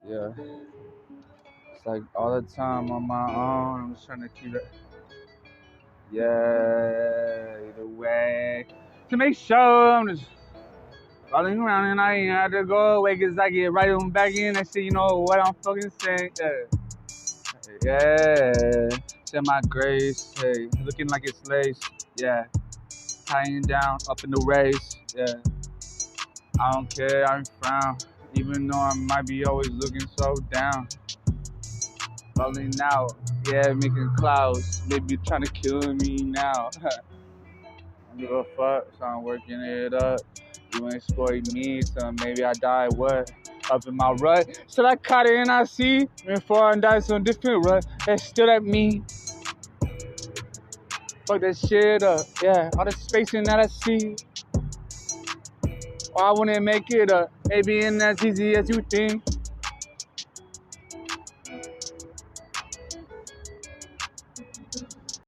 Yeah. It's like all the time on my own. I'm just trying to keep it. Yeah, either way. To make sure I'm just rolling around and I ain't had to go away because I get right on back in. I say, you know what I'm fucking saying. Yeah. Set my grace. Hey, looking like it's lace. Yeah. Tying down, up in the race. Yeah. I don't care, I'm frown. Even though I might be always looking so down. Rolling out, yeah, making clouds. Maybe trying to kill me now. I don't give a fuck, so I'm working it up. You exploit me, so maybe I die, what? Up in my rut. So I caught it and I see. Before I die, some different rut. That's still at me. Fuck that shit up, yeah. All the spacing that I see. Or I wouldn't make it up. Maybe ain't as easy as you think.